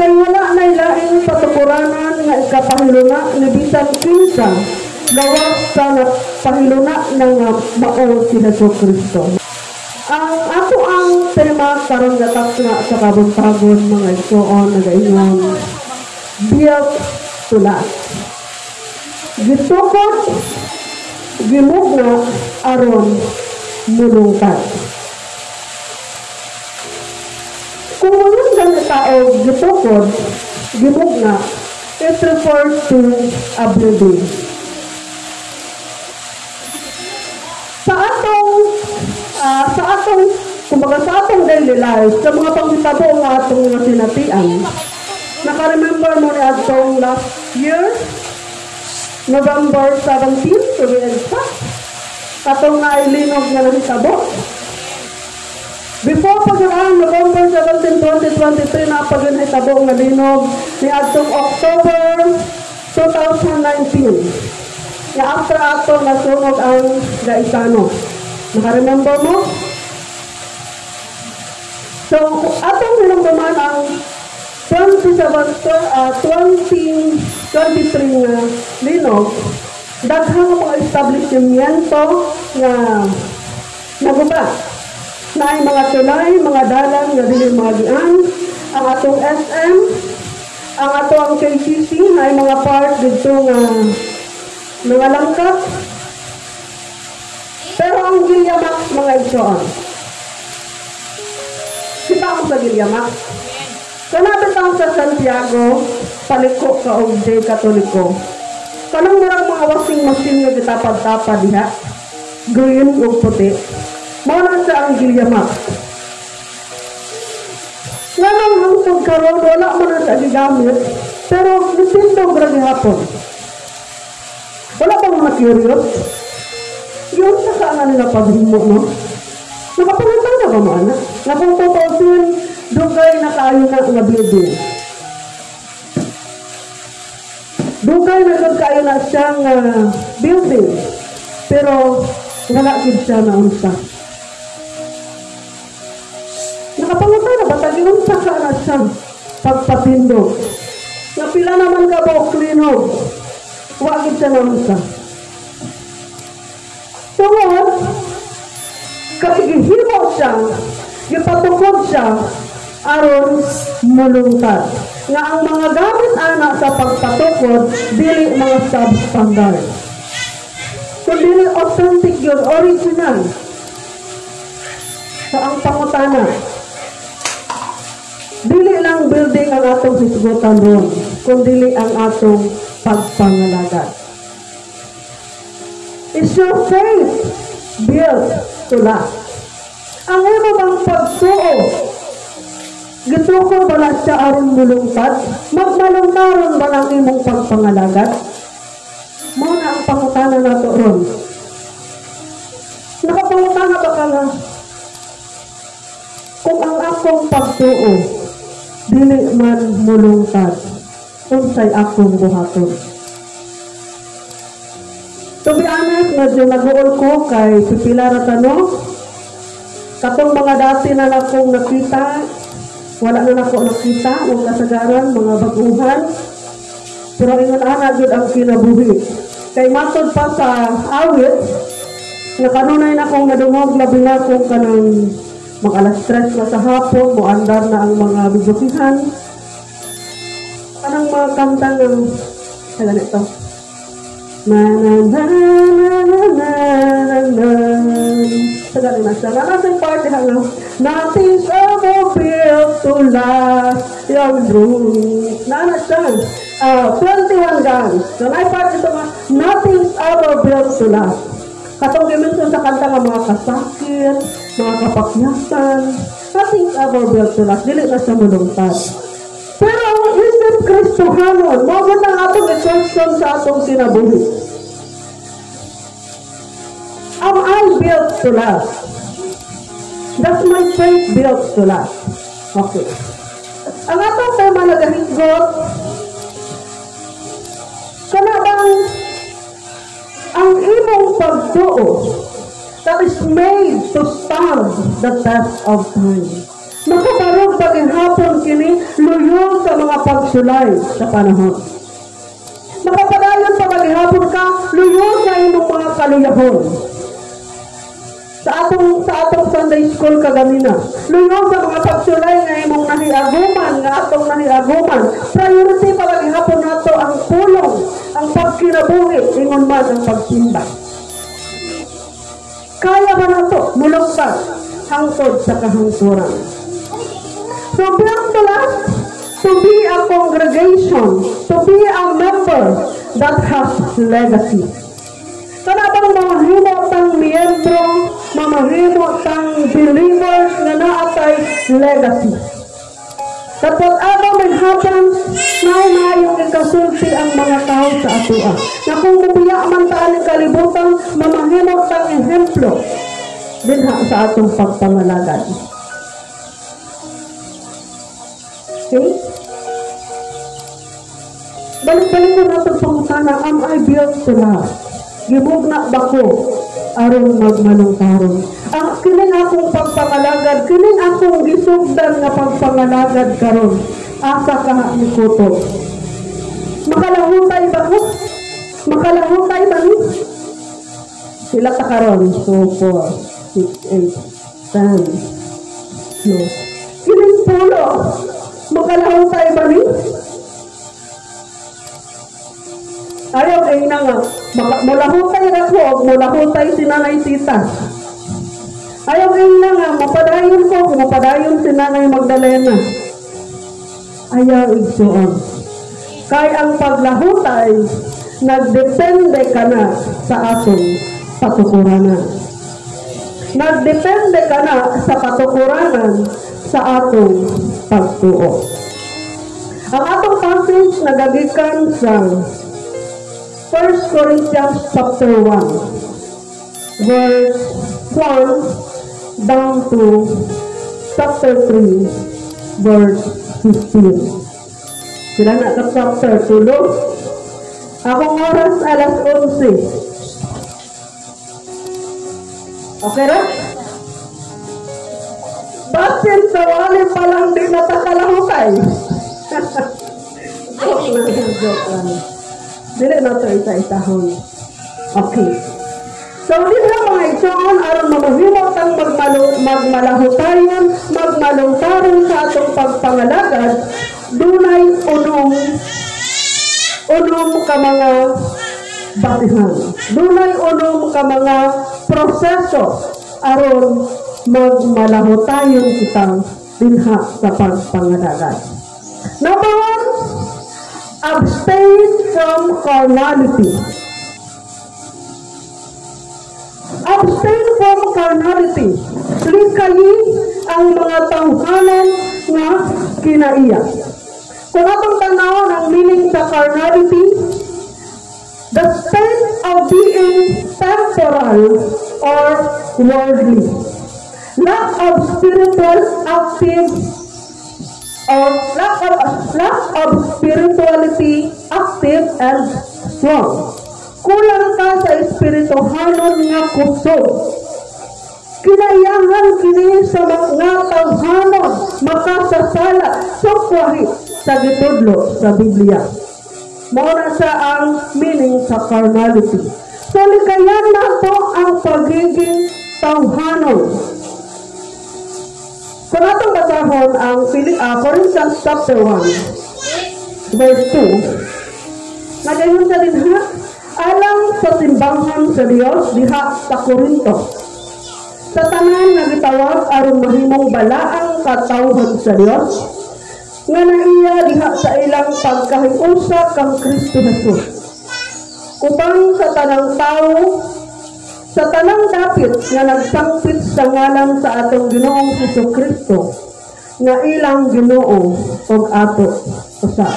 Kay wala na ilaing patukuranan nga ikapahiluna ni bisan kinsa gawas sa pahiluna ng mao si Jesucristo. Ang ato ang tema karon gatak na sa kabuntagon mga igsoon nagaingon built to last. Gitukod gimugna aron mulungtad. Kung yung ganit tao gitukod, gimugna, it refers to a building. Kumbaga sa atong daily life, sa mga pangitabo nga atong mga sinatian, naka-remember mo ni atong last year, November 17, to be exact, atong nailinog nga nahitabo. Before pagkaan November 17, 2023 na pagkanahitabo nga linog ni atong October 2019. Nga after atong nasunog ang Gaisano. Naka-remember mo? So, atong hinumduman ang 2023 nga linog, daghang mga establishmento nga naguba. Na ay mga tulay, mga dalan nga dili magian, ang atong SM, ang atong KCC na ay mga part dito nga mga langkap. Pero ang Giliamax mga igsoon, kita ako sa Giliamax. Kanabit ang sa Santiago, paliko ka og J Katoliko. Kanang marang mga washing machine nga gitapad-tapad diha, green ug puti. Muna sa ang Giliamax. Nganong hangtod karon wala man na sa gigamit, pero nisindog ra gihapon. Wala pa mga curious? Yun sa saan nila paghimo, no? Nakapangatang na ba mo, anak? Nakapapausin, dugay na kayo na nga building. Dugay na kayo na siyang building. Pero, wala gid siya na unsa. Nakapangatang na ba? Tag-unsa ka na siyang pagpatindog. Napila naman ka ba o klinog? Wala gid siya na unsa. Tungod, kapigihimo siya, ipatukod siya, aron mulungtad. Nga ang mga gamit anak sa pagpatukod, dili mga substandard. Kung dili authentic yun, original. So ang pangutana, dili lang building ang atong hisgutan ron, kundi ang atong pagpangalagat. Is your faith built to last? Ang imo bang pagtuo, gitukod ba na siya aron mulungtad? Magmalungtaron ba ng imong pagpangalagat? Muna ang pangutana nato ron. Nakapangutana ba ka nga? Kung ang akong pagtuo, dili man mulungtad, unsay akong buhaton? To be honest, medyo nag-uol ko kay pipila na tanong. Katong mga dati na akong nakita, wala na ako nakita, mga kasagaran, mga baguhan. Pero ingon ana gyud ang kinabuhi. Kay matod pa sa awit, nakanunay na akong nadungog, labi na akong kanang mag-alas 3 na sa hapon, muandar na ang mga bibukihan. Kanang mga kanta ng, sa ganito. Na na na na na na na. Sagali na siya. Nakasang party hanggang nothing's ever built to last. Yung room. Nana siya. 21 guns. So na-part ito nga, nothing's ever built to last. Katong dimension sa kanta nga mga kasakit, mga kapakyasan. Nothing's ever built to last. Dili na siya mulungtad. Pero ang isip Kristohanon, mga ang atong question sa atong kinabuhi. Am I built to last? Does my faith built to last? Okay. Ang atong tema nagahigot, kana bang ang imong pagtuo that is made to stand the test of time. Makabarog paghihapon kini luyo sa mga pagsulay sa panahon. Makapadayon pa paghihapon ka luyo sa imong mga kaluyahon. Sa atong Sunday school kaganina, luyo sa mga pagsulay nga imong nahiaguman, nga atong nahiaguman. Priority pa paghihapon nato ang pulong, ang pagkinabuhi, ingon man ang pagsimba. Kaya ba nato mulungtad hangtod sa kahangturan? So, beyond the last, to be a congregation, to be a member that has legacy. Kanabang mamahimo tang miyembro, mamahimo tang believers na naatay legacy. That whatever may happen, na yung ikasulti ang mga tao sa atua. Na kung mubiya man taan ng kalibutan, mamahimo tang ehemplo din sa atong pagpangalagad. Okay? Balik-balik ko natin pangutana, am I built to last? Gimugna ba ko aron magmanungkaron? Ang kining akong pagpangalagad, kining akong gisugdan nga pagpangalagad karon, asa ka ni kuto? Makalahutay ba ko? Makalahutay ba ni? Sila ta karon, 4, 6, 8, 10, no. Kining pulo, makalahutay ba ni? Ayaw ay na nga, mulahutay ako, mulahutay si Nanay Tita. Ayaw ay na nga, mapadayon ko, mapadayon si Nanay Magdalena. Ayaw igsuon. Kaya ang paglahutay, nagdepende ka na sa atong patukuranan. Nagdepende ka na sa patukuranan sa atong pagtuo. Ang atong passage nagagikan sa 1 Corinthians chapter 1, verse 1 down to chapter 3, verse 15. Sila na ka chapter 2. Akong oras alas 11. Okay ra? Basin sa wali pa lang di natakalahukay. Joke lang. Dili na ito isa-isahon. Okay. So, dito na mga igsoon, aron mamahimot ang magmalahutayon, magmalungtaron sa atong pagpangalagad, dunay unong ka mga batihan. Dunay unong ka mga proseso aron magmalahutayon kitang dinha sa pagpangalagad. Number 1, abstain from carnality. Abstain from carnality. Likayi ang mga tawhanan nga kinaiya. Kung atong tanawon ang meaning sa carnality, the state of being temporal or worldly. Lack of spiritual active or lack of spirituality active and strong. Kulang ka sa espirituhanon nga kusog. Kinayahan kini sa mga tawhanon makasasala sukwahi sa gitudlo sa Biblia. Mao na sa ang meaning sa carnality. So likayan nato ang pagiging tawhanon. Kung atong basahon ang Corinthians chapter 1, verse 2, nagayon sa dinha, alang sa simbahan sa Dios diha sa Corinto. Sa tanan nga gitawag aron mahimong balaang katawhan sa Dios, nga naiya diha sa ilang pagkahiusa kang Kristo Jesus. Upang sa tanang tao, sa tanang dapit nga nagsangpit sa ngalan sa atong Ginoong Jesucristo, nga ilang Ginoo ug ato usa.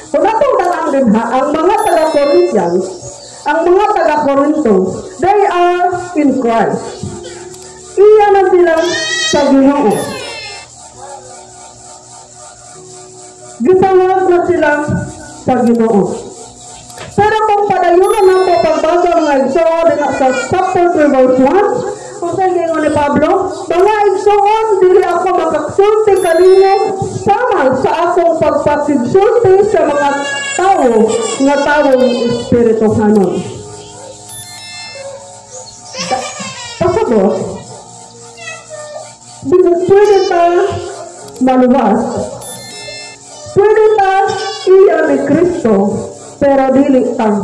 Kung atong tanang dinha, ang mga taga-Corinthians, ang mga taga-Corinto, they are in Christ. Iya na sila sa Ginoo. Gitawag na sila sa Ginoo. Pero kung padayunan nato pagbasa mga igsoon sa chapter 3 verse 1, kung sa ingon ni Pablo, mga igsoon, dili ako sulti kanimo sama sa akong pagpakigsulti sa mga tao nga tawong espirituhanon. Pasabot, pwede ta maluwas, pwede ta iya ni Kristo, pero dili ta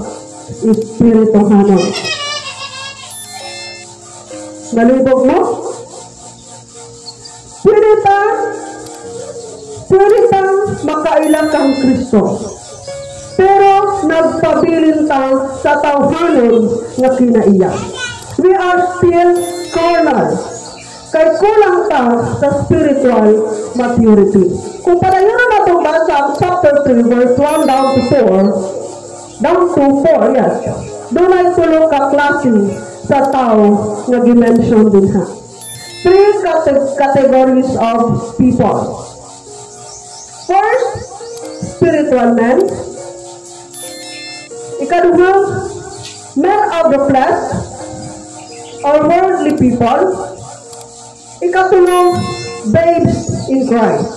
espirituhanon. Nalibog mo? Pwede ta makailang kang Kristo, pero nagpabilin ta sa tawhanon nga kinaiya. We are still carnal. Kay kulang ta sa spiritual maturity. Kung palayo na natin basa ang chapter 3, verse 1 down to 4, yes. Doon ay tulong ka klase sa tao na dimension din ha. 3 categories of people. First, spiritual men. Ikaduha, men of the flesh or worldly people. Ikatulong, babes in Christ.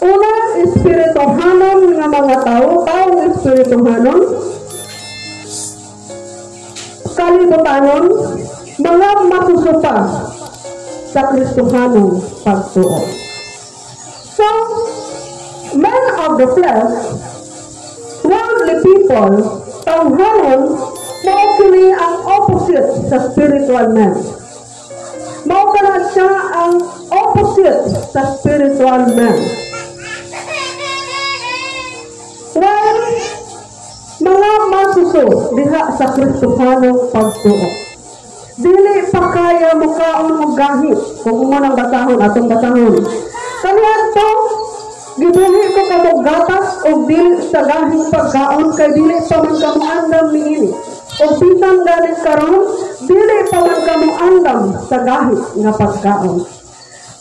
Una, espirituhanon nga mga taong espirituhanon. Kalibutanon, mga masusupa sa Kristohanong pagtuo. So, men of the flesh, worldly people, tawhanon, maukili ang opposite sa spiritual men. Maukala siya ang opposite sa spiritual men. Well, mga masuso diha sa Kristohanong pagtuo. Dili pa kaya mukaon og gahi kung umunang batahon atong batahon. Kaniyan to, gibuhi ko kamog gatas og dili sa gahing pagkaon kay dili pa man kamo andam niini. O bisan galing karon, dili pa man kamo andam sa gahi nga pagkaon.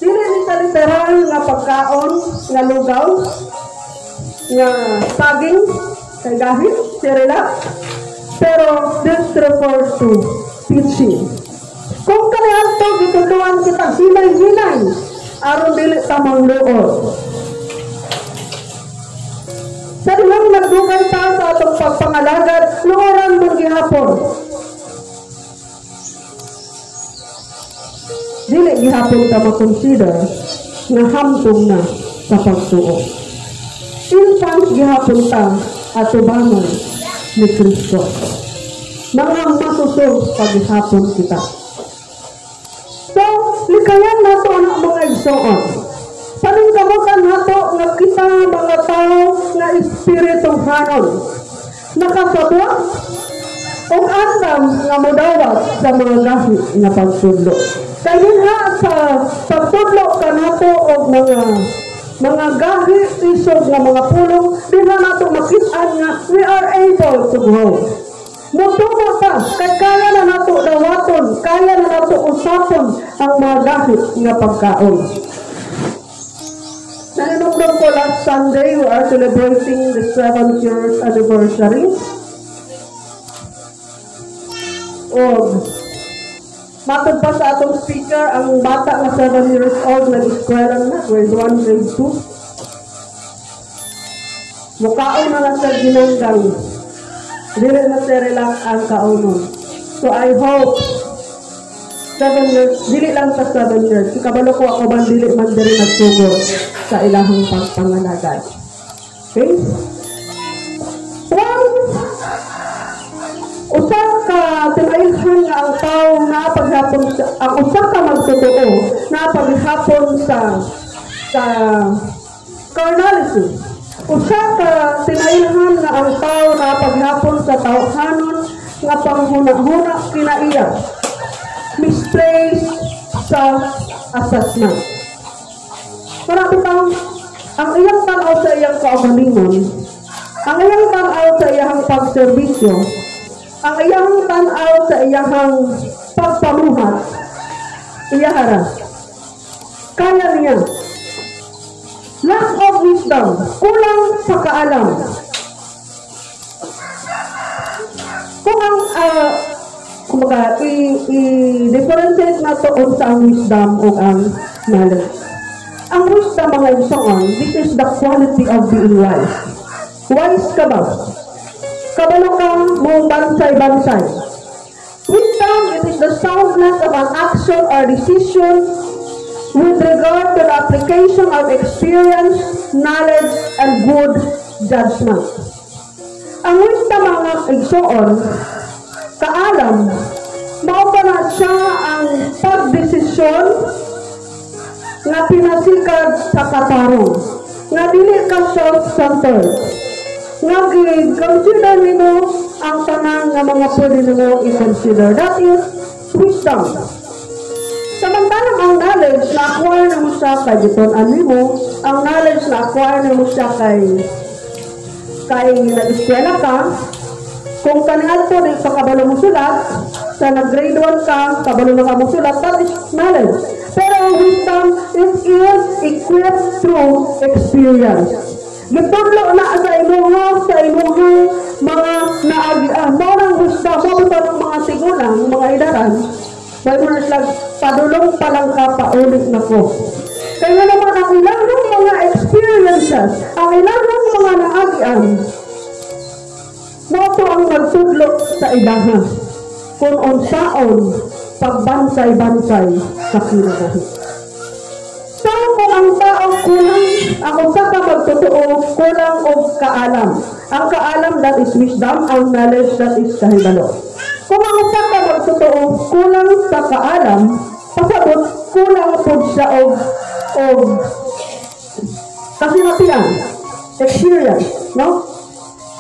Dili ni sa literal nga pagkaon nga lugaw nga saging kay gahi, sirila. Pero this refers to teaching. Kung kanihan to, gituduan kita hinay-hinay aron dili tamang luod. Sa dilang nagdugay ta sa atong pagpangalagad, luoran mong gihapon. Dili gihapon ta makonsider nga hamtong na sa pagtuo. Infant gihapon ta at tubangan ni Kristo. Mga masusog paghihapon kita. So, likayan nato ang mga igsoon. Paningkamutan nato nga kita mga tao nga espirituhanon. Nakasabot o andam nga modawat sa mga gahi nga pagtudlo. Kaya sa pagtudlo ka nato o mga gahi isog nga mga pulong, di na nato makitaan nga we are able to grow. Mutumo ta, kay kaya na nato dawaton, kaya na nato usapon ang mga gahi nga pagkaon. Nainugdong ko last Sunday, we are celebrating the 7th year anniversary. O, matod pa sa atong speaker, ang bata na 7 years old, nag-eskwela na, grade 1, grade 2. Mukaon na lang sa ginanggang. Dili na serilang ang kaunon. So I hope 7 years, dili lang sa 7 years. Kabalo ko ako man dili man diri nagsugod sa ilahang pagpangalagad. Okay? Usa ka tinailhan nga ang tao na paghapon ang usa ka magtotoo na paghapon sa carnalism. Usa ka tinailhan nga ang tao na paghapon sa tawhanon nga panghuna-huna kinaiya. Misplaced sa assessment. Marami tang ang iyang tanaw sa iyang kaugalingon, ang iyang tanaw sa iyang pagserbisyo, ang iyang tanaw sa iyang pagpamuhat, iyahara. Kaya niya. Lack of wisdom, kulang sa kaalam. Kung ang kumbaga, i-differentiate na to sa ang wisdom o ang knowledge. Ang wisdom, mga igsoon, this is the quality of being wise. Wise ka ba? Kabalo ka mong bansay-bansay. Wisdom, it is the soundness of an action or decision with regard to the application of experience, knowledge, and good judgment. Ang wisdom, mga igsoon, kaalam, mao pa na siya ang pagdesisyon nga pinasikad sa katarong, nga dili ka self-centered, nga i-consider nimo ang tanang nga mga pwede nimo i-consider. That is wisdom. Samantalang ang knowledge na acquire na mo siya kay gitunan nimo, ang knowledge na acquire na mo siya kay nag-eskwela ka, kung kanihan po na ikakabalo mo sulat, sa nag-grade 1 ka, kabalo na ka mo sulat, that is knowledge. Pero ang wisdom, it is equipped through experience. Gitudlo na sa imuhang mga naagian. Mo ng wisdom, mo ba ng mga tigulang, mga idaran, dahil mo na sila, padulong palang ka, paulit na ko. Kaya naman ang ilang mga experiences, ang ilang mga naagian, mo po ang magtudlo sa idahan. Kung unsaon, pagbansay-bansay sa kinabuhi. So, kung ang tao kulang, ang usa ka magtotoo, kulang o kaalam. Ang kaalam, that is wisdom. Ang knowledge, that is kahibalo. Kung ang usa ka magtotoo, kulang sa kaalam, pasabot, kulang po siya o kasinatian, experience, no?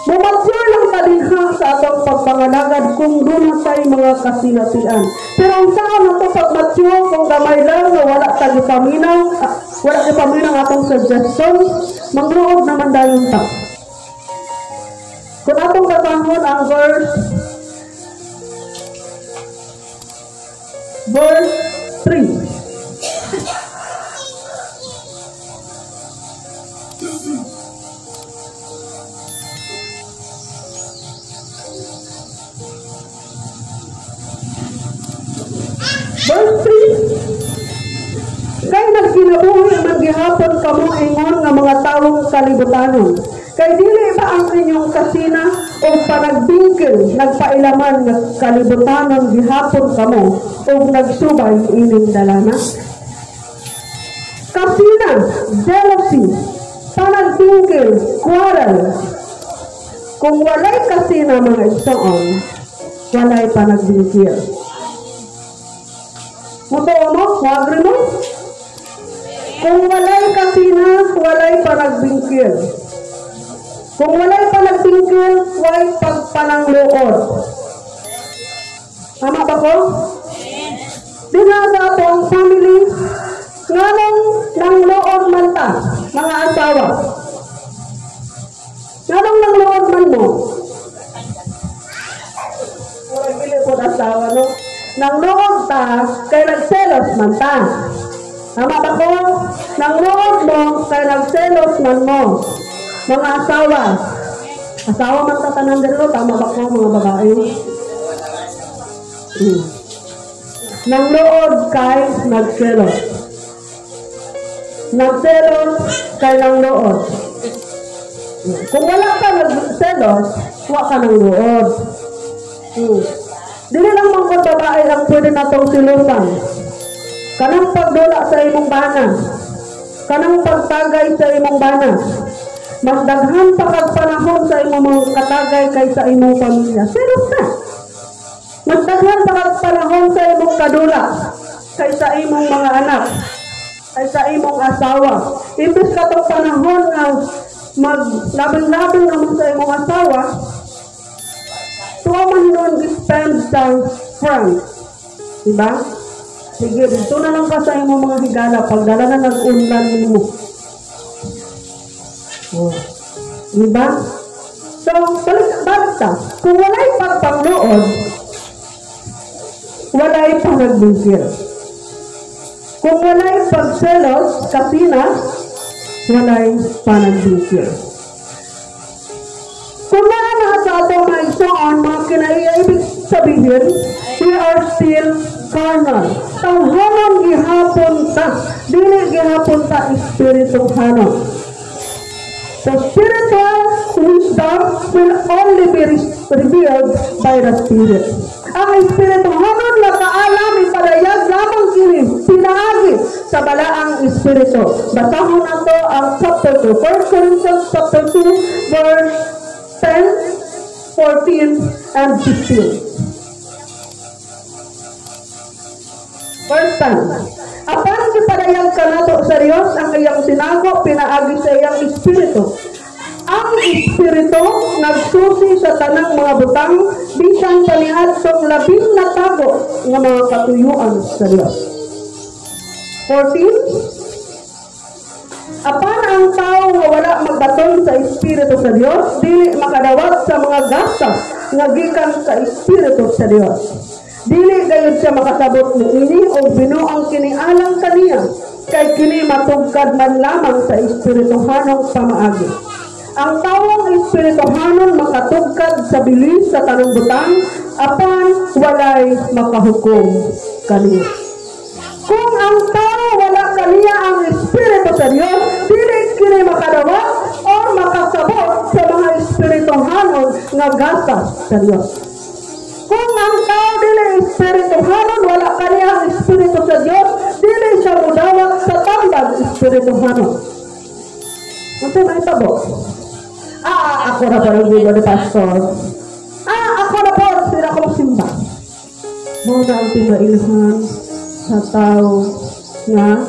Mumature lang talinha sa atong pagpangalagad kung doon tayo mga kasinatian. Pero ang saan na ito pag-mature kung gamay lang na wala tayo paminaw, wala tayo paminaw atong suggestion, magluog naman dahil ta. Kung atong katahon ang verse 3. Verse 3, kay nagkinabuhi maghihapon kamo ingon nga mga tawong kalibutanon. Kay dili ba ang inyong kasina o panagbingkil nagpailaman nga kalibutanon gihapon kamo o nagsubay ining dalana? Kasina, jealousy, panagbingkil, quarrel. Kung walay kasina mga igsoon, walay panagbingkil. Motoo mo? Wagre mo? Kung walay kasina, walay panagbingkil. Kung walay panagbingkil, walay pagpanangluod. Tama ba ko? Dinasa po ang family, nganong nangluod man ta, mga asawa. Nganong nangluod man mo? Walay pili po asawa, no? Nangluod ta, kay nagselos man ta. Tama ba ko? Nangluod mo, kay nagselos man mo. Mga asawa. Asawa man ta tanan dito, tama ba ko mga babae? Nangluod kay nagselos. Nagselos kay nangluod. Kung wala ka nagselos, wala ka nangluod. Dili lang mga babae ang pwede natong silusan. Kanang pagdula sa imong bana. Kanang pagtagay sa imong bana. Mas daghan pa kag panahon sa imong mga katagay kaysa imong pamilya. Selos na. Mas daghan pa kag panahon sa imong kadula kaysa imong mga anak. Kaysa imong asawa. Imbes katong panahon nga maglabing-labing naman sa imong asawa, tuwa man nun spend sa friends. Diba? Sige, dito na lang ka sa imong mga higala. Pagdala na nag-unlan mo. Oh. Diba? So, balik ta. Kung walay pagpangnood, walay panagbingkil. Kung walay pagselos, kasina, walay panagbingkil. Kung na sa atong mga igsoon, mga kinaiibig sabihin, we are still carnal. tawhanon gihapon ta, dili gihapon ta espiritu hanon. The spiritual wisdom will only be revealed by the Spirit. Ang espiritu hanon na kaalam ipadayag lamang kini pinaagi sa balaang espiritu. Basahon nato ang chapter 2, 1 Corinthians chapter 2, verse 10, 14, and 15. Verse 10. Apan gipadayag kanato sa Dios ang iyang sinago pinaagi sa iyang espiritu. Ang espiritu nagsusi sa tanang mga butang bisan paniadtong labing natago nga mga katuyuan sa Dios. 14. Apan ang tao nga wala magbaton sa espiritu sa Dios dili makadawat sa mga gastas nga gikan sa espiritu sa Dios. Dili gayud siya makasabot niini o binuang kinialang kaniya kay kini matugkad man lamang sa espirituhanong pamaagi. Ang tawang espirituhanon makatugkad sa bilis sa tanong butang apan walay makahukom kaniya. Kung ang tao wala kaniya ang espiritu sa Dios, dili kini makadawa o makasabot sa mga espirituhanon nga gasas sa Dios. Kung ang tao dili espirituhanon, wala kaniya ang espiritu sa Dios, dili siya mudawat sa tambag espirituhanon. Ano na itabo? Ako na parang bigo ni Pastor. Ako na po, sila kong simba. Muna ang pinailhan sa tao nga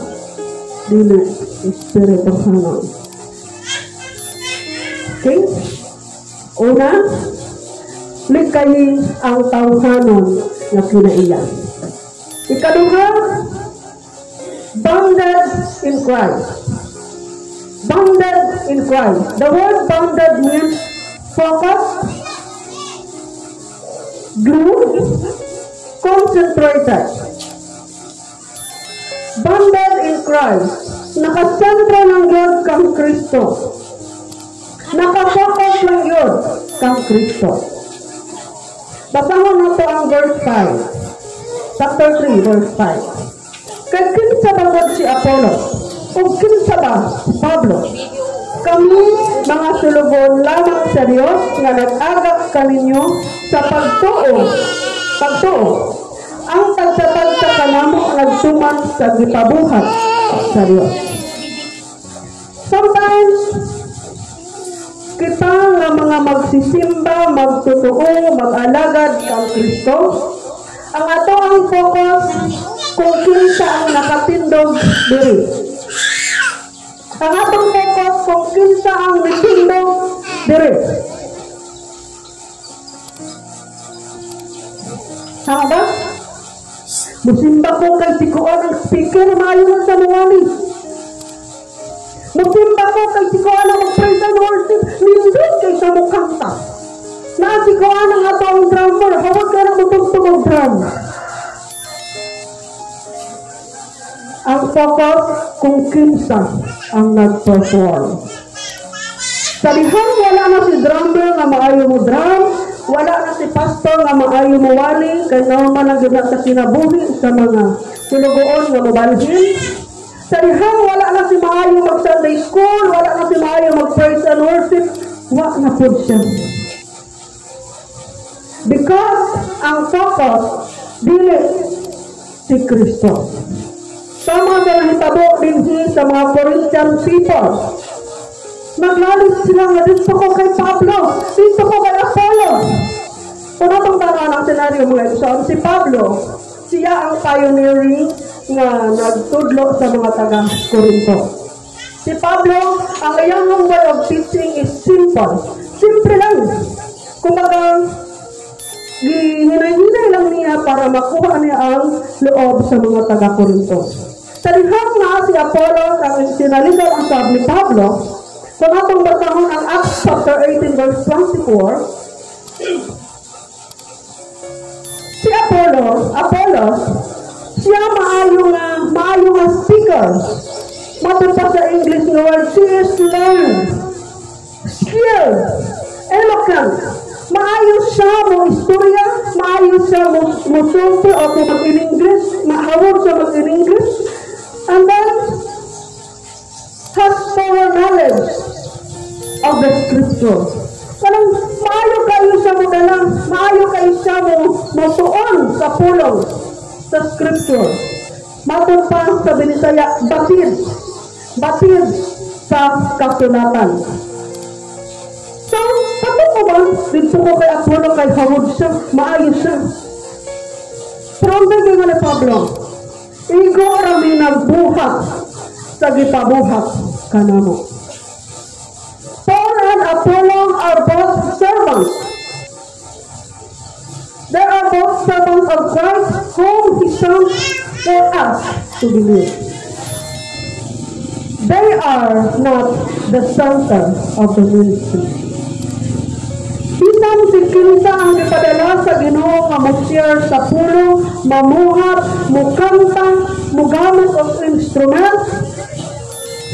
dili espirituhanon. Okay? Una, likayin ang tawhanon na kinaiyan. Ikaduha, bounded in Christ. Bounded in Christ. The word bounded means focus, glued, concentrated. Bounded in Christ. Nakasentro ng Diyos kang Kristo. Nakafocus ng Diyos kang Kristo. Basahon nato ang verse 5. Chapter 3, verse 5. Kay kinsa ba si Apollo? O kinsa ba Pablo? Kami mga sulugon lamang sa Dios nga nag-agak kaninyo sa pagtuo. Ang tagsa-tagsa kanamo nagtuman sa gipabuhat sa Dios. Sometimes kita nga mga magsisimba, magtutuo, mag-alagad kang Kristo, ang ato ang focus kung kinsa ang nakatindog diri. Ang atong focus kung kinsa ang natindog diri. Tama ba? Musimba ko kay tikuan ang speaker, maayo na sa mawali. Musimba ko kay tikuan ang mag-praise and worship, nindot kay sa mukanta. Nasikuan ang ato ang drummer, hawag ka na matugtog ang drum. Ang focus kung kinsa ang nag-perform. Sa dihang wala na si drummer nga maayo mo drum, wala na si pastor nga maayo mo wali, kay normal lang gina sa kinabuhi sa mga sulugoon nga mabalhin. Sa dihang wala na si maayo mag-Sunday school, wala na si maayo mag-praise and worship, wala na po siya. Because ang focus dili si Kristo. Sama sa nahitabo din sa mga Corinthian people. Naglalis sila nga dito ko kay Pablo, dito ko kay Apollo. Kung natong tanong ang senaryo mga ito, si Pablo, siya ang pioneering nga nagtudlo sa mga taga-Corinto. Si Pablo, ang iyang way of teaching is simple. Simple lang. Kumbaga, hinay-hinay lang niya para makuha niya ang loob sa mga taga-Corinto. Sa liham na si Apollo, ang sinaligaw ang sabi ni Pablo, kung atong basahon ang Acts chapter 18 verse 24, si Apollos, siya maayo nga speaker. Matupa sa English nga word, she is learned, skilled, eloquent, maayos siya mo istorya, maayos siya mo sulti o kung mag-in-English, mahawag siya mag-in-English, and then has thorough knowledge of the scripture. Kanang maayo kayo siya mo dalang, maayo kayo siya mo tuon sa pulong sa scripture. Matod pa sa Binisaya, batid sa kasulatan. So, pato ko ba, dito ko kay Apollo, kay Hawod siya, maayos siya. Pero ang bigay nga ni Pablo, igo rami nagbuhat sa gipabuhat kanamo. Paul and Apollo are both servants. They are both servants of Christ whom he sent for us to believe. They are not the center of the ministry. Bisan si kinsa ang ipadala sa Ginoo nga mo-share sa pulo, mamuhat, mukanta, mugamit og instrument,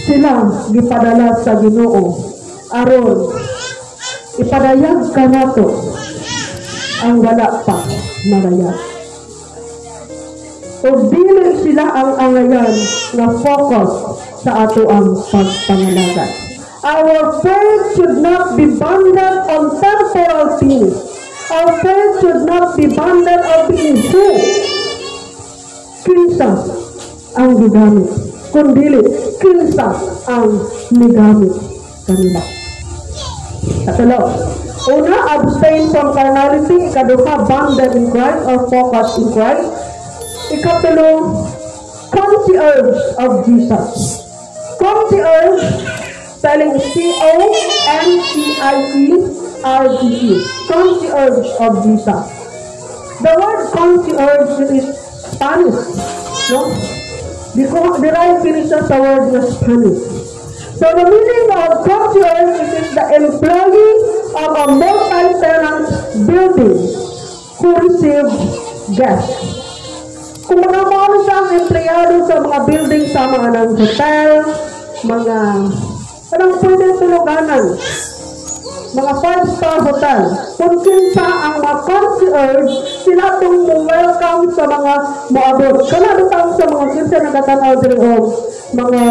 sila gipadala sa Ginoo aron ipadayag ka nato ang wala pa narayag. O dili sila ang angayan na focus sa ato ang pagpangalaga. Our faith should not be bounded on temporal things. Our faith should not be bounded on being who kinsa ang gigamit, kundi kinsa ang nigamit kanila. Katalo, una, abstain from carnality. Ikaduha, bounded in Christ or focused in Christ. Ikatulo, concierge of Jesus. Concierge, spelling C-O-N-C-I-E-R-G-E. Concierge of Jesus. The word concierge is Spanish. No? Derived siya sa word na Spanish. So the meaning of concierge is the employee of a multi-tenant building who receives guests. Kung mga mga siyang empleyado sa mga building sa mga ng hotel, mga anong pwedeng tuluganan, mga 5-star hotel. Kung kinsa ang mga concierge, sila itong welcome sa mga moabot. Kaya natang sa mga kinsa nagatanaw din o mga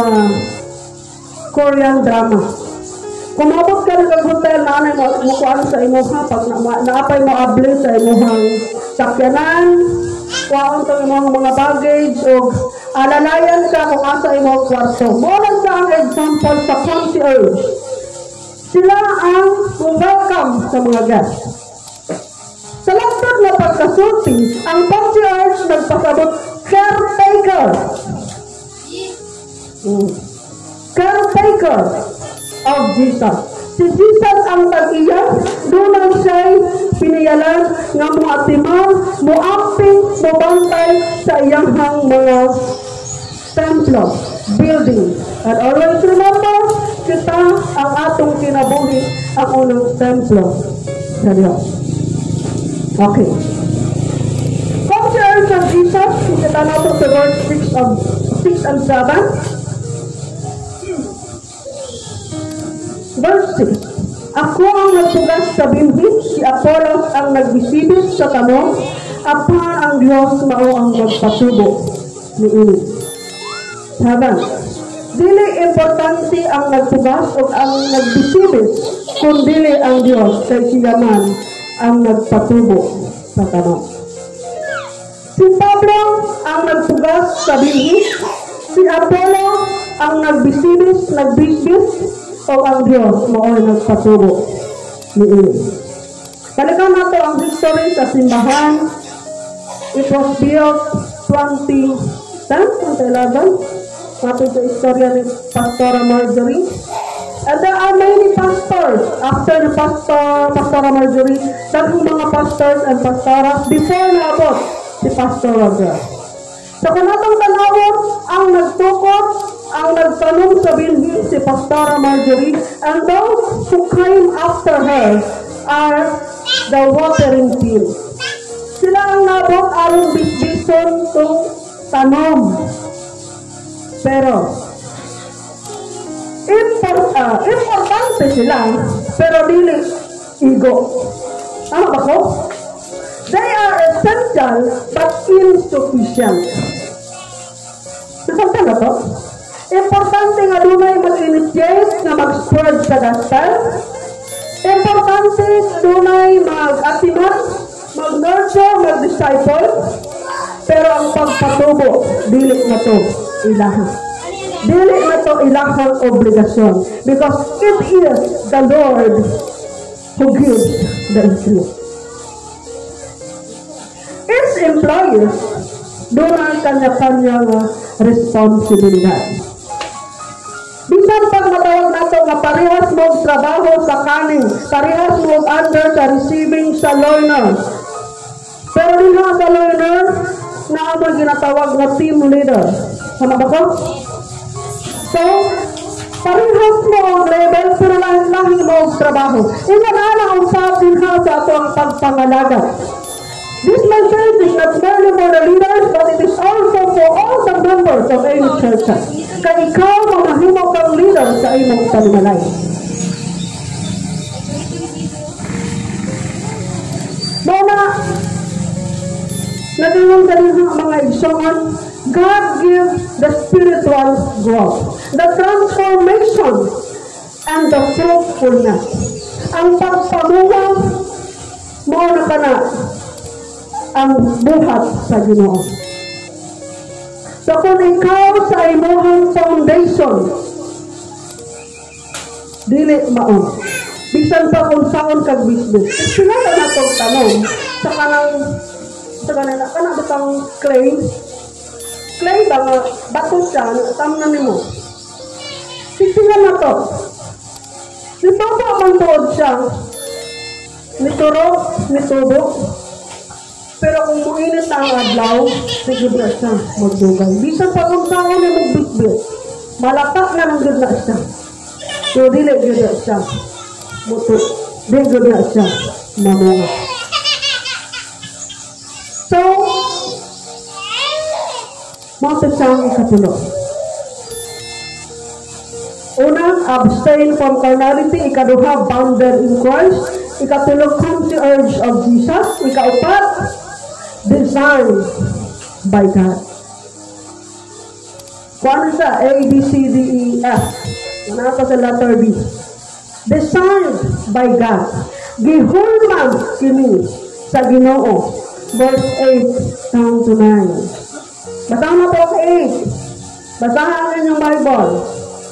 Korean drama. Kung mabot ka ng hotel na anay mukuan sa imuha, pag naapay mo able sa imuhang sakyanan, kuhaan sa imuhang mga baggage, o alalayan ka kung asa imuhang kwarto. Mula sa ang example sa concierge. Sila ang welcome sa mga guests. Sa laktod na pagkasulti, ang concierge nagpasabot caretaker. Caretaker of Jesus. Si Jesus ang tag-iya, doon siya'y piniyalan nga mga atiman, muamping, mubantay sa iyang mga templo, building. And always remember, kita ang atong kinabuhi ang unang templo sa Diyos. Okay. Concierge of Jesus, kita natin sa verse 6 and 7. Verse 6. Ako ang nagpugas sa binhi, si Apollos ang nagbisibis sa tanong, apan ang Diyos mao ang magpatubo ni ini. 7. Dili importante ang nagpugas o ang nagbisibis, kundi ang Diyos kay siya man ang nagpatubo sa tanong. Si Pablo ang nagpugas sa binhi, si Apollo ang nagbisibis, nagbisbis, o ang Diyos mooy nagpatubo ni ini. Balikan nato ang history sa simbahan. It was built 2011. Nato sa istorya ni Pastora Marjorie. And there are many pastors after the Pastora Marjorie. Daghang mga pastors and pastoras before naabot si Pastor Roger. So kung natong tanawon, ang nagtukot, ang nagtanong sa binhi si Pastora Marjorie, and those who came after her are the watering field. Sila ang nabot aron bisbison to tanom. Pero importante sila, pero dili igo. Tama ba ko? They are essential but insufficient. Nasabta na to? Importante nga dunay mag-initiate na mag-spread sa gospel. Importante dunay mag-atiman, mag-nurture, mag-disciple. Pero ang pagpatubo, dili na to ilaha. Dili na to ilahang obligasyon. Because it is the Lord who gives the increase. Its employees, doon ang kanya-kanyang responsibilidad. Bisan pag matawag nato nga parehas mo trabaho sa kaning, parehas mo under sa receiving sa learner. Pero din sa learner, na ang ginatawag na team leader. Sama ba ko? So, parehas mo ang level, pero lahi-lahi mo ang trabaho. Inanala ang sabi ha sa ato ang pagpangalaga. This message is not merely for the leaders, but it is also for all the members of any church. Kaya ikaw mamahimo kang leader sa imong panimalay. Muna, naging ganun mga igsoon, God gives the spiritual growth, the transformation, and the fruitfulness. Ang pagpamuha mo na ka na ang buhat sa Ginoo. So kung ikaw sa imuhang foundation, dili mao. Bisan pa kung saan kag business. Sila na natong tanong sa kanang batang clay. Clay ba nga bato siya, tamnan nimo. Sisihan na to. Dito pa man tuod siya. Nituro, nitubo. Pero kung muinit ang adlaw, sigod na siya magdugay. Bisan pa kung saan na magbitbit, malapak na ng gud na siya. So, dili gud na siya. Muto, dili gud na siya mamunga. So, mga siyang ikatulo. Unang, abstain from carnality. Ikaduha, bounded in Christ. Ikatulo, come to urge of Jesus. Ikaupat, designed by God. Kung ano siya? A, B, C, D, E, F. Ano pa sa letter B? Designed by God. Gihulman kini sa Ginoo. Verse 8 down to 9. Basahan na po sa 8. Basahan ang inyong Bible.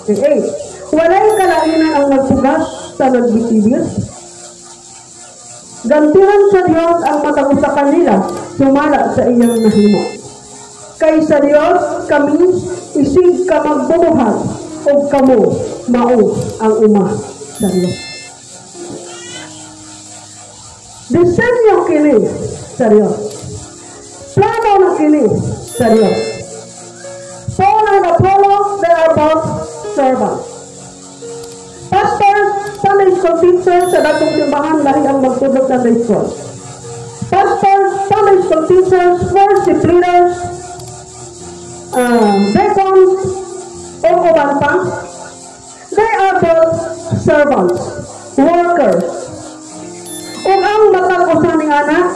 Okay, 8. Walay kalainan ang nagpugas sa nagbisibis. Gantihan sa Diyos ang matagusakan nila, sumala sa iyang nahimo. Kay sa Diyos kami isig ka magbubuhat o kamo mao ang uma sa Diyos. Disenyo kini sa Diyos. Plano na kini sa Diyos. Paul and Apollos, they are both servants. Pastors, Sunday school teachers, sa datong simbahan, lahi ang magtudok na Sunday school. Pastors, Sunday school teachers, worship leaders, deacons, o uban pa, they are both servants, workers. Kung ang matag-usan ni anak,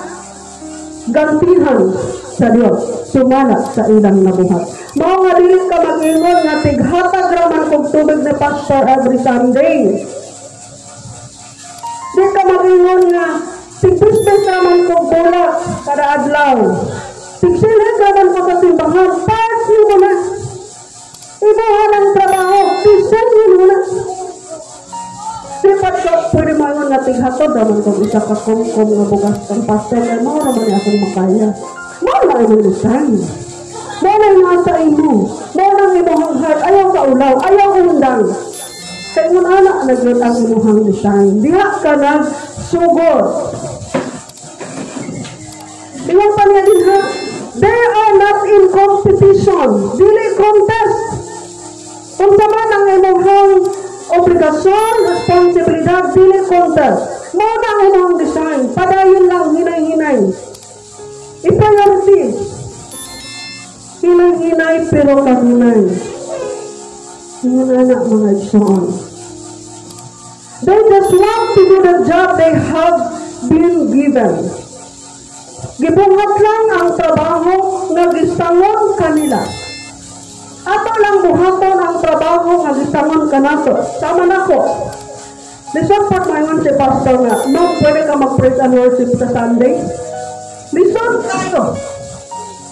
gantihan sa Diyos, sumala sa ilang nabuhat. Mao nga dili ka mag-ingon nga tighatag raman kog tubig ni pastor every Sunday. Di ka mag-ingon nga tigpispis raman kog bulak kada adlaw. Tigsilig raman ko sa simbahan. Part nyo mo na. Ibuhan ang trabaho. Tigsan nyo mo na. Di pa ka pwede mayon nga tighatod raman kog isa ka kum nga bugas ang pastor. Ay mo raman akong makaya. Mao na imong design. Mao na nasa imo. Mao na imong heart. Ayaw ka ulaw. Ayaw undang. Sa imong anak nagyod ang imong design. Diha ka na sugod. Ilang pa niya din ha? They are not in competition. Dili contest. Kung sama ng imong obligasyon, responsibilidad, dili contest. Mao na ang imong design. Padayon lang, hinay-hinay. I-priority. Hinay-hinay pero kahinay. Yung anak mga igsoon. They just want to do the job they have been given. Gibuhat lang ang trabaho nga gisangon kanila. Ato lang buhaton ang trabaho nga gisangon kanato. Sama nako. Listen po mayon si pastor nga, no, pwede ka mag-praise and worship sa Sunday. Listen kayo.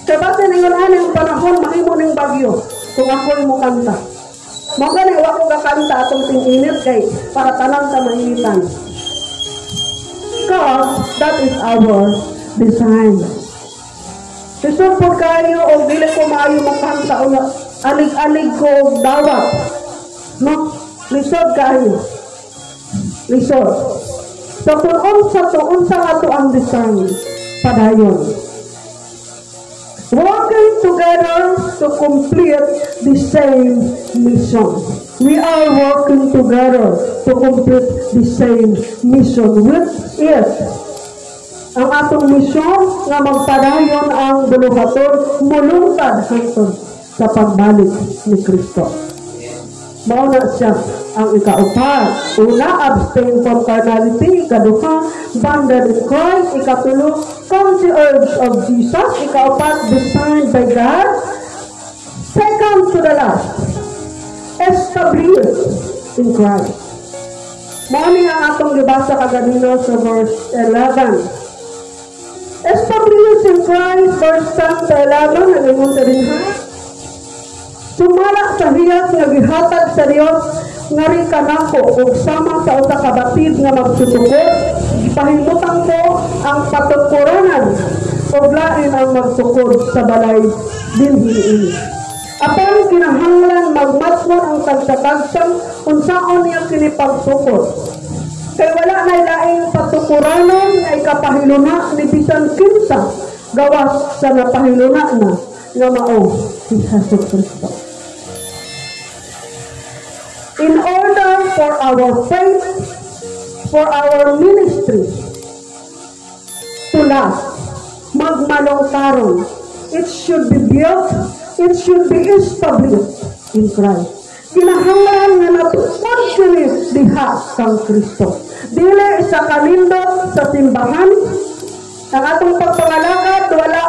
Sabate ningon ang panahon mahimo ning bagyo kung ako mo kanta. Mao gani wa ko kakanta atong ting-init kay para tanan ta mainitan. God, that is our design. Listen po kayo o dili ko maayo makanta o alig-alig ko og dawat. No, listen kayo. Listen. So kung unsa ato ang design padayon. Working together to complete the same mission. We are working together to complete the same mission, which is ang atong mission nga magpadayon ang buluhaton mulungtad hangtod sa pagbalik ni Kristo. Mao na siya ang ikaupat. Una, abstain from carnality. Ikaduha, banded in Christ. Ikatulo, concierge of Jesus. Ikaupat, designed by God. Second to the last, established in Christ. Mao ni ang atong gibasa kaganino sa verse 11. Established in Christ, verse 10 to 11, nagingon sa rin ha. Sumala sa hiyas nga gihatag sa Dios nga rin kanako ug sama sa usa ka batid nga magsutukod, gipahimutan ko ang patukuranan ug lain ang magsukod sa balay dinhi ini. Apan kinahanglan magmatmon ang tagsa-tagsang unsaon niya kini pagsukod. Kay wala nay laing patukuranon ay kapahiluna ni bisan kinsa gawas sa napahiluna na nga mao si Jesus Kristo. In order for our faith, for our ministry to last, magmalongkaron, it should be built, it should be established in Christ. Kinahanglan nga natupod kini diha kang Kristo. Dili sa kalindot sa simbahan, ang atong pagpangalakad wala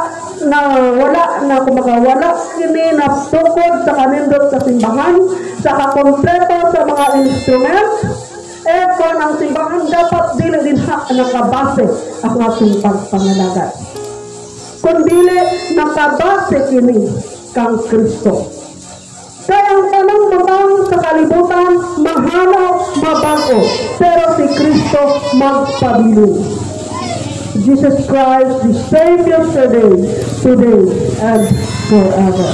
kini natukod sa kanindot sa simbahan, sa kakompleto sa mga instrument. Kung ang simbahan dapat dili din nakabase ang ating pagpangalakad. Kung dili nakabase kini kang Kristo. Kaya ang tanang butang sa kalibutan mahalaw, mabago, pero si Kristo magpabilin. Jesus Christ, the same yesterday, today, and forever.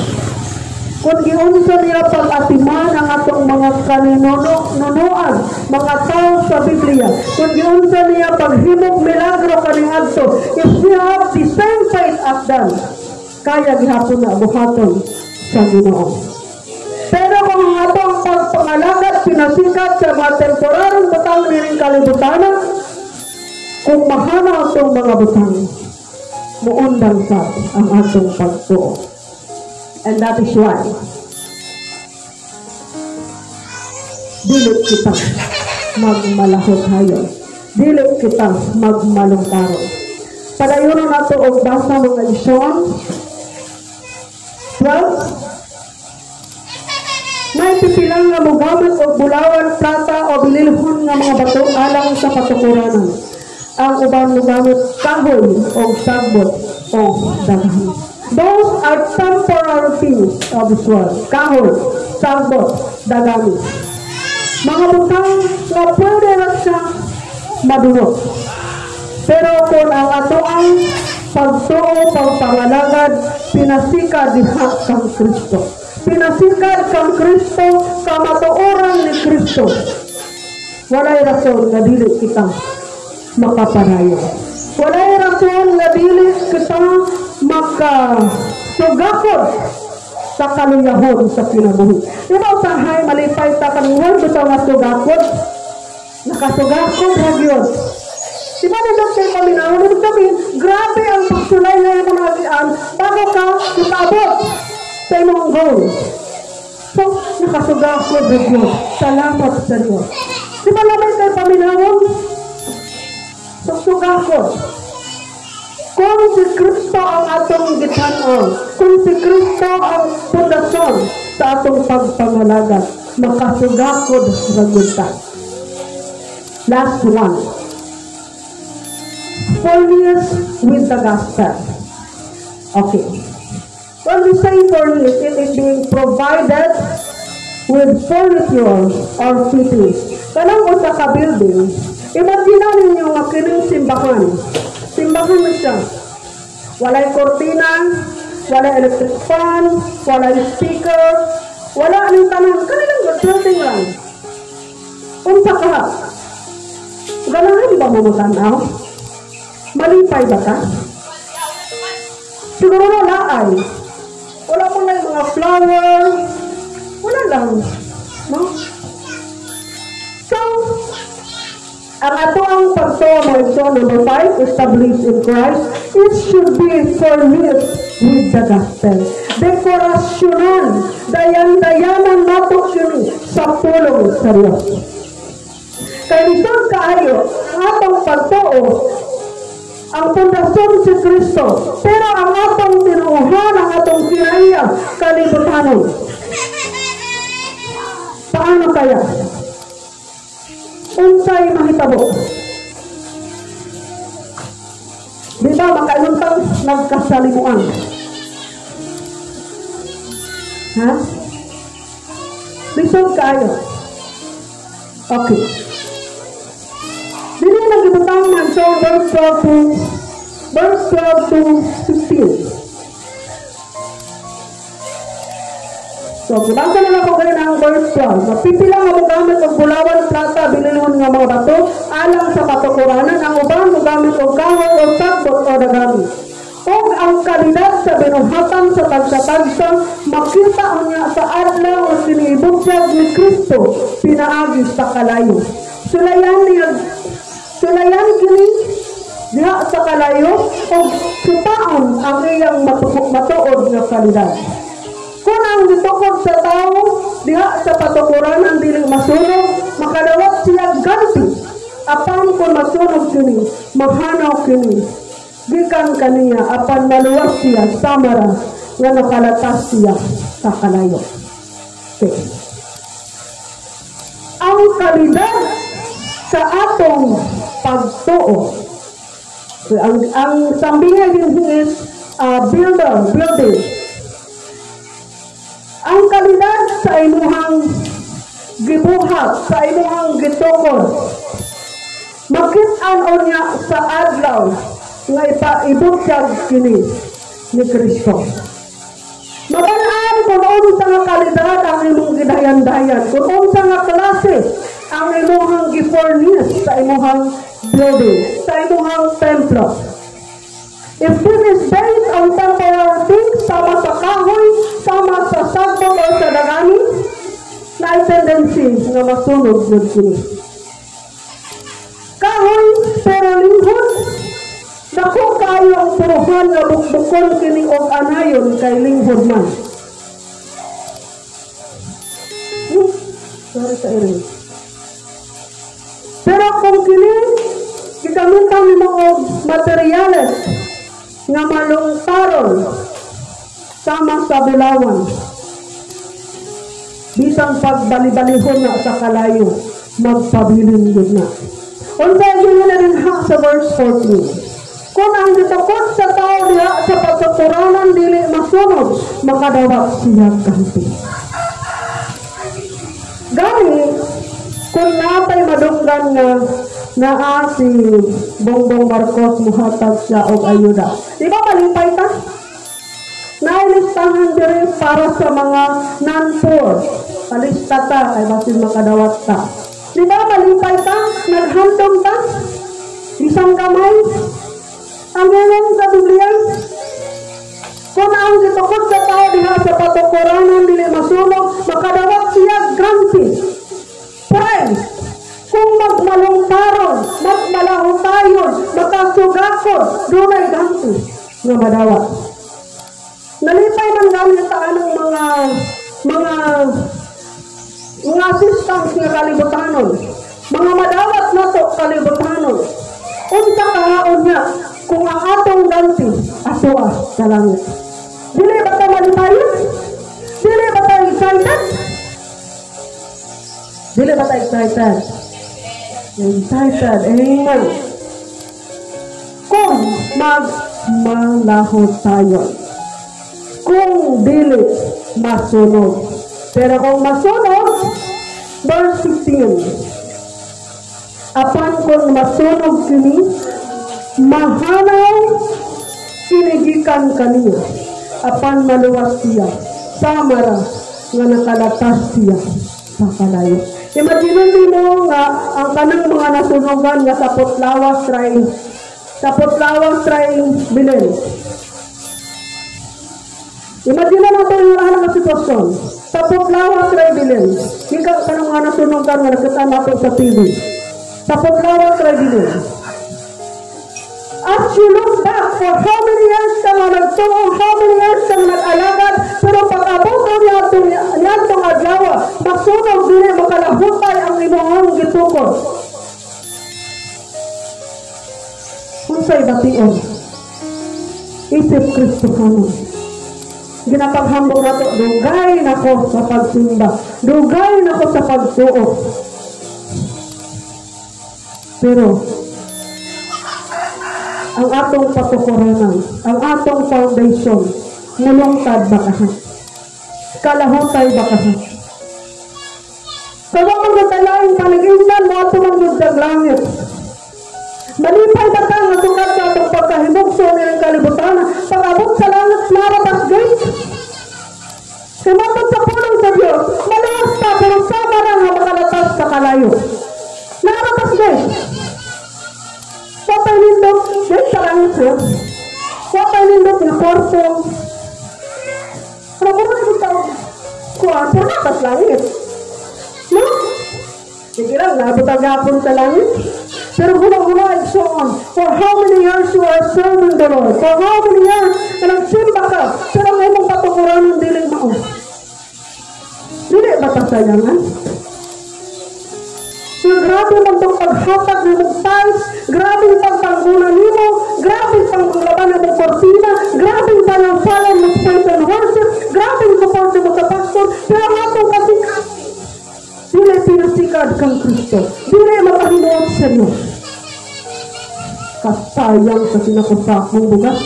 Kung giunsa niya pag-atiman ang atong mga kaninunuan, mga tao sa Biblia, kung giunsa niya paghimog milagro kaniadto, if we have the same faith as them, kaya gihapon na buhaton sa Ginoo. Pero kung ang atong pagpangalagad pinasikat sa mga temporarong butang nining kalibutanan, kung mahana atong mga butang, muundang sa ang atong pagtuo. And that is why dili kita magmalahot hayon, dili kita magmalungkaron. Padayon nato og basa mga John 12. May pipilang nga mogamit og bulawan, plata o bililhon nga mga bato alang sa patukuranan. Ang ubang mogamit kahoy o sagbot o daghan. Those are temporary things of this world. Kahoy, sagbot, daghan. Mga butang nga pwede na siya madunot. Pero kung ang atoang pagtuo, pagpangalagad, pinasikad diha kang Kristo. Pinasikad kang Kristo, kamatuoran ni Kristo. Walay rason na dili kita makapanayo. Walay rason na dili kita makasugakod sa kaluyahon sa kinabuhi. Di ba usahay malipay ta kanuhan sa nga sugakod? Nakasugakod hagyon. Di ba nagdag kayo paminahon? Nagdag sabihin, grabe ang pagsulay na yung mga bago ka ipaabot sa imong goal. So, nakasugakod hagyon. Salamat sa Diyos. Di ba naman kayo paminahon? So, magsugakod. Kung si Kristo ang atong gitanon, kung si Kristo ang pundasyon sa atong pagpangalaga, makasugakod ragud ta. Last one. Fullness with the gospel. Okay. When we say fullness, it is being provided with furniture or fittings. Kanang usa ka building, imagine ninyo nga kining simbahan. Simbahan na siya. Walay kortina, walay electric fan, walay speaker, wala ning tanan. Kanilang building lang. Unsa ka? Ganahan ba mo matanaw? Malipay ba ka? Siguro na laay. Wala mo lang mga flower. Wala lang. No? So, ang ato ang pagtuo mo ito, number 5, established in Christ, it should be furnished with the gospel. Dekorasyonan, dayan-dayanan nato kini sa pulong sa Diyos. Kaya lisod kaayo, ang atong pagtuo, ang pundasyon si Kristo, pero ang atong tinuuhan, ang atong kinaiya, kalibutanon. Paano kaya? Unsay mahitabo? Di ba makailuntang nagkasalimuan? Ha? Lisod kayo. Okay. Dili nagibutang man so verse 12 to 15. So, binasa na lang ko kayo ng verse 12. Mapipila nga mo gamit og bulawan, plata, binilhon nga mga bato, alang sa katukuranan, ang uban mo gamit og kahoy o sagbot o dagami. Og ang kalidad sa binuhatan sa tagsa-tagsa, makita niya sa adlaw o sinibutyag ni Kristo, pinaagi sa kalayo. Sulayan kini diha sa kalayo, o supaon ang iyang matuod nga kalidad. Kung ang gitukod sa tao, diha sa patukuran ang dili masunog, makadawat siya ganti. Apan kung masunog kini, mahanaw kini. Gikan kaniya, apan maluwas siya, samara, nga nakalatas siya sa kalayo. Okay. Ang kalidad sa atong pagtuo. Ang sambingay din is building. Ang kalidad sa imuhang gibuhat, sa imuhang gitukod, makit-an niya sa adlaw nga ibutyag kini ni Kristo. Mabalaan kung unsa nga kalidad ang imong gidayan-dayan, kung unsa nga klase ang imuhang gifornis sa imuhang building, sa imuhang templo. If this is based on temporary things, sama sa kahoy, sama sa sagbot o sa dagani, na tendency na masunog yun kini. Kahoy, pero linghod, dako kayo ang puruhan na bukbukon kini o anayon kay linghod man. Sorry sa irin. Pero kung kini, gigamitan mo og materyales nga malungtaron sama sa bulawan, bisang pagbali-balihon na sa kalayo, magpabilin yun na. Unsa yun na rin ha sa verse 14. Kung ang gitukod sa tao diha sa pagkaturanan dili masunog, makadawat siya ganti. Gani, kung natay madunggan nga naa si Bongbong Marcos muhatag siya og ayuda. Di ba malipay ta? Nailistahan diri para sa mga non-poor. Palista ta, kay basin makadawat ta. Di ba malipay ta? Naghandom ta? Isang kamay? Ang ngayon sa Biblia? Kung ang gitukod sa tao diha sa patukuranan dili masunog, makadawat siya ganti. Pray! Kung magmalungtaron, magmalahutayon, makasugakod, dunay ganti nga madawat. Nalipay man gamit sa anong mga assistants nga kalibutanon. Mga madawat na to kalibutanon. Unsa ka masuas sa langit. Dili ba ta malipayon? Dili ba ta excited? Dili ba ta excited? Excited. Amen. Kung magmalahod tayo, kung dili masunog. Pero kung masunog, verse 15, apan kung masunog kini, mahanaw kinigikan kaniya, apan maluwas siya, samara nga nakalatas siya sa kalayo. Imagine din mo nga ang kanang mga nasunugan nga sapot lawas try bilin. Imagine mo ito yung alam na sitwasyon. Sapot lawas try bilin. Hinggang kanang mga nasunugan nga nagkatama ko sa TV. Sapot lawas try bilin. As you look back for how many years ka nga nagtungo, how many years ka nga nag-alagad, pero pag-abot mo niya itong adlawa, masunog din makalahutay ang imuhang gitukod. Unsay bation? Isip Kristohano. Ginapaghambog na ito, dugay na ko sa pagsimba, dugay na ko sa pagsuot. Pero, ang atong patukuronan, ang atong foundation, mulungtad ba kahan? Kalahutay ba kahan? Kaya magdalaing panigingnan mo ato magdagdag langit. Malipay ba ka nga sukat sa atong pagkahimugso ng kalibutan? Pag-abot sa langit, marapas gate. Kumabot sa pulong sa Diyos, malawas pa, pero sama na nga makalatas sa kalayo. Marapas gate. Wapay nindot, gate sa langit siya. Wapay nindot na kwarto. Ano ko na ito tao? Kwarto na pas langit. No? Sige lang, nabot ang gapon sa langit. Pero gula-gula ay so on. For how many years you are serving the Lord? For how many years na nagsimba ka? Pero ngayon mong patukuran ng diling mao. Dili ba tasayangan? So, grabe mong itong paghatak na mong tiles, grabe yung pagtanggulan mo, grabe yung panglaban na mong kortina, grabe yung panangsalan mong praise and worship, grabe yung support mo sa pastor, pero nga itong kasi dili pinasikad kang Kristo. Dili makahinuot sa iyo. Kasayang sa sinakusak mong bugas.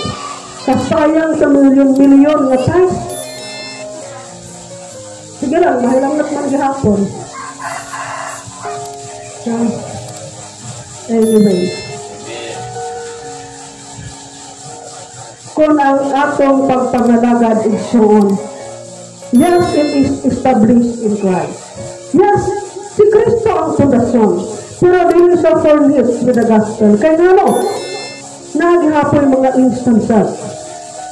Kasayang sa milyon-milyon nga times. Sige lang, mahilangat man gihapon. Anyway. Kung ang atong pagpangalagad igsoon, yes, it is established in Christ. Yes, si Kristo ang pundasyon. Pero dili siya furnished with the gospel. Kaya nga no, naghihapon mga instances.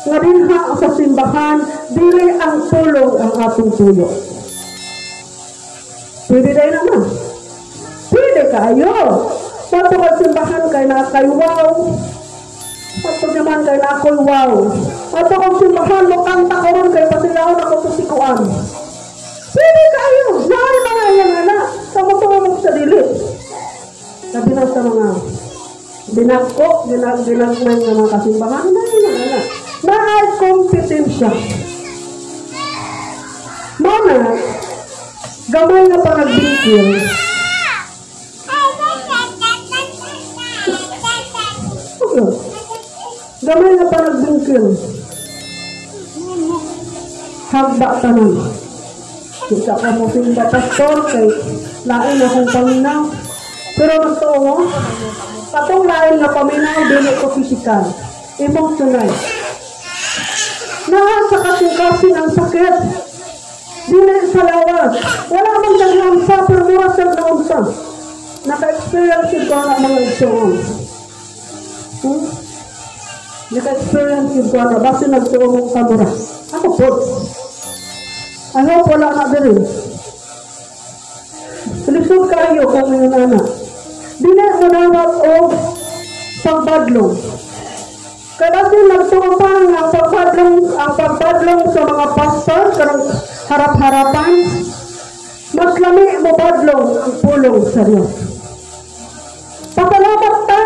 Nga dinha sa simbahan, dili ang tulong ang atong tuyo. Pwede tayo naman. Pwede kayo. Pato ka simbahan kay na kay wow. Pato naman kay na ako'y wow. Pato ka simbahan mo kanta ko ron kay pasilawan ako sa sikuan. Pwede kayo. Naay mga yan anak. Kamutungan mo sa dili. Sabi na sa mga binagko, binagmay ng mga kasimbahan. Naay mga anak. Naay kompetensya. Mana, gamay nga panagbingkil. Gamay nga panagbingkil. Hagba tanan. Kita ka mo simba pastor kay lain akong paminaw. Pero nagtoo mo, patong lain na paminaw, dili ko physical. Emotional. Sa kasing-kasing ang sakit. Dili sa lawas. Wala mong naglamsa, pero mura sa naunsa. Naka-experience ko na mga igsoon. Naka-experience ko na, basi nagtuo mong kamura. Ako po. I hope wala na din. Lisod kayo kung ngayon anak. Dili mo nawag o pagbadlong. Kaya kasi nagtuo pa ang pagbadlong sa mga pastor, karang harap-harapan. Mas lami mo badlong ang pulong sa Diyos. Pasalamat ta,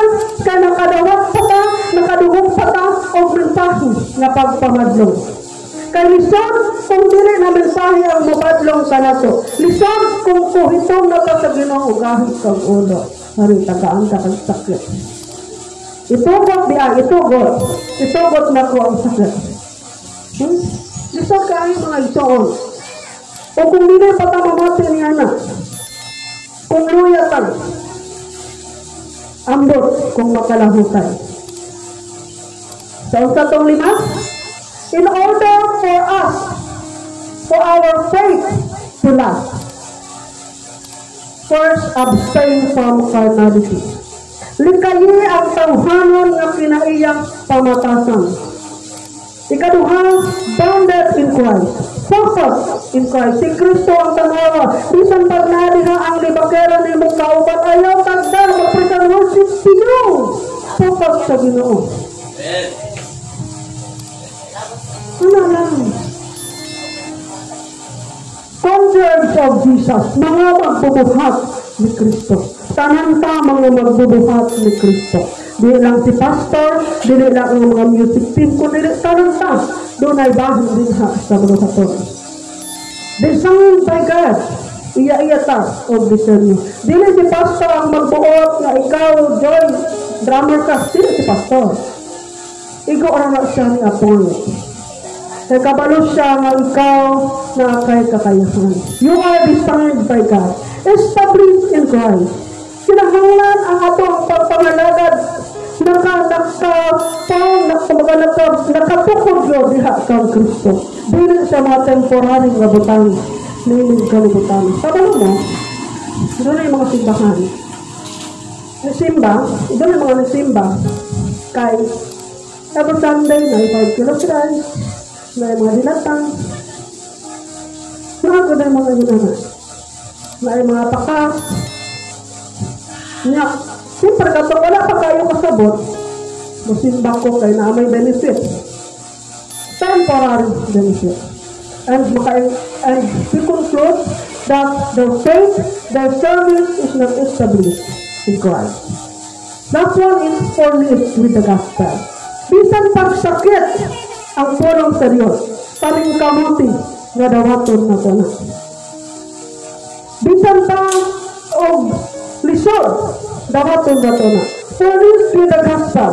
kaya nakadawat pa ta, nakadugong pa ta, o mensahe. nga pagpamadlong. Kay lisod kung dili na mensahe ang mabadlong ka nato. Lisod kung kuhitong na ka sa Ginoo gahit kang ulo. Hari tagaan ka kang sakit. Itugot na ko ang sakit. Lisod ka ay mga itoon. O kung dili patamamati niya na, kung luyatan, ambot kung makalahutan. Sa usatong 5, in order for our faith to last, first abstain from carnality. Likayi ang tawhanon nga kinaiyang pamatasan. Ikaduha, bounded in Christ. Focus in Christ. Si Kristo ang tanawa. Bisan pag nadiha ang libakera ni mong kauban, ayaw tagdal, mag-present worship to you. Focus sa Ginoo. Ano lang? Converts of Jesus, mga magbubuhat ni Kristo. Tananta mga magbubuhat ni Kristo. Di lang si pastor, di lang ang mga music team, kundi tananta. Doon ay bahan din ha sa mga sator. Designed by God. Iya ta o discern. Dili si pastor ang magbuot nga ikaw, Joy, drummer ka. Dili si pastor. Igo na siya ni Apollo. Kaya kabalo siya nga ikaw na kay kakayahan. You are designed by God. Established in Christ. Kinahanglan ang atong pagpangalagad nakatukod yun diha kang Kristo. Dili siya mga temporary nga butang. Nilig ka ni butang. Sabalo mo, doon na yung mga simbahan. Nisimba, doon na yung mga nisimba. Kay, every Sunday, na 5 kilos rice, na mga dilatang. Mga ko na yung mga ginana. Na mga pakas. Nga, siyempre katong wala pa kayo kasabot, musimba ko kay na may benefit. Temporary benefit. And we conclude that their faith, their service is not established in Christ. That one is furnished with the gospel. Bisan pagsakit ang pulong sa Diyos, paring kamuti nga dawaton na ito na. Bisan pa o lisod, dawaton na ito na. Furnished with the gospel.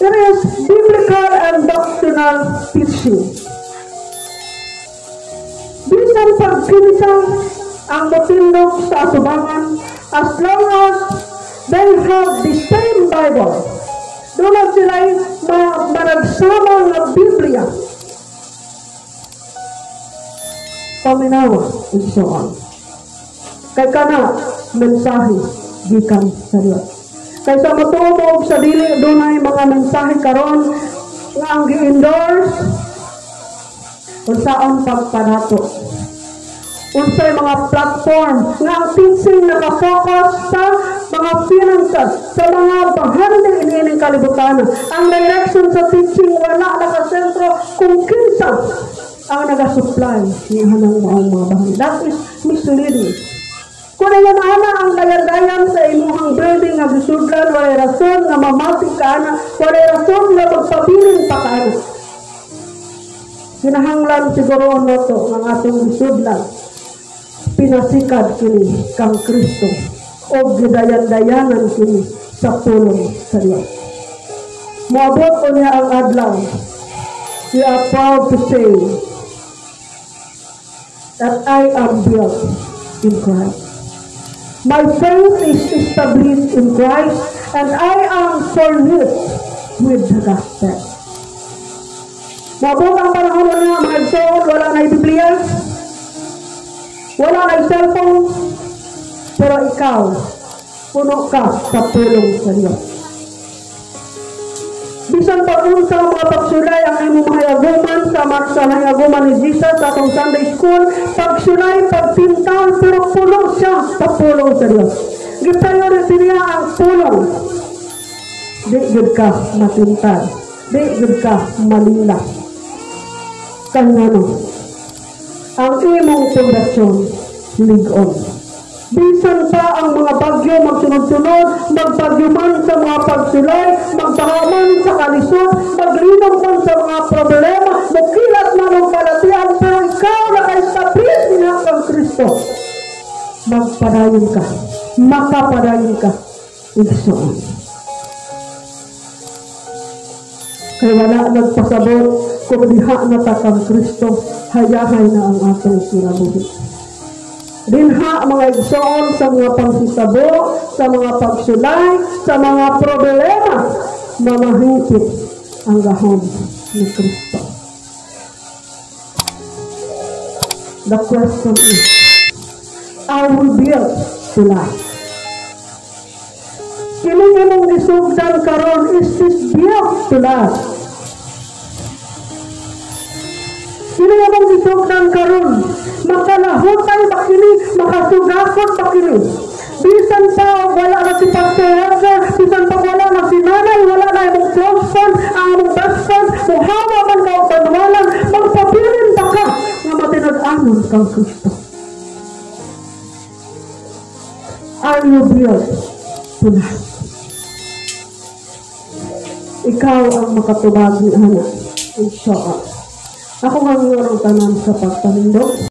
There is biblical and doctrinal teaching. Bisan pagkinisang ang matindog sa asubangan, as long as they have the same Bible, doon sila managsama ng Biblia, paminawa, and so on. Kay kana, mensahe, gikan sa Diyos. Kaysa matubog sa dili, doon ay mga mensahe karon nga ang gi-endorse, unsaon pagpanato. Unsay mga platform nga ang teaching nakafocus sa mga finances, sa mga paghandle iniining kalibutan. Ang direction sa teaching wala nakasentro kung kinsa ang nagasupply niya ng mga bahan. That is misleading. Kung yan ang dayan-dayan sa imuhang building nga gisudlan, walay rason nga mamati ka na, walay rason nga magpabiling pa ka na. Kinahanglan siguro to ng atong gisudlan, pinasikad kini kang Kristo o gidayan-dayanan kini sa pulong sa Diyos. Moabot ko niya ang adlaw. We are proud to say that I am built in Christ. My faith is established in Christ, and I am furnished with the gospel. Mabot ang panahon na mga igsoon, wala na Biblia, wala na cellphone, pero ikaw, puno ka sa pulong sa Diyos. Bisan pag-unsa ang mga pagsulay ang imong mahayaguman sa mahayaguman ni Jesus sa atong Sunday School, pagsulay, pagpintal, pero puno siya sa pulong sa Diyos. Gipriority niya ang pulong. Di gud ka matintal. Di gud ka malila. Kanyano, ang imong pundasyon ligon. Bisan pa ang mga bagyo magsunod-sunod, magbagyo man sa mga pagsulay, magbahaman sa kalisod, maglinom man sa mga problema, mukilat man ang palatian, pero ikaw naka-establish din kang Kristo. Magpadayon ka, makapadayon ka, igsoon. Kaya wala nagpasabot, kung diha na ta kang Kristo, hayahay na ang atong kinabuhi. Dinha mga igsoon sa mga pagsisabo, sa mga pagsulay, sa mga problema, mamahigit ang gahom ni Kristo. The question is, are we built to last? Kining imong gisugdan karon, is this built to last? Kining imong gisugdan karon, makalahutan ba kini, makasugakot ba kini? Bisan pa wala na si Pastor, bisan pa wala na si nanay, wala na imong close friend, ang imong best friend, muhawa man ka o panwalan, magpabilin ba ka nga matinag-anon kang Kristo? Are you built to last? Ikaw ang makatubag ni Ana. Inshallah. Ako nga ng tanan sa pagpanindog.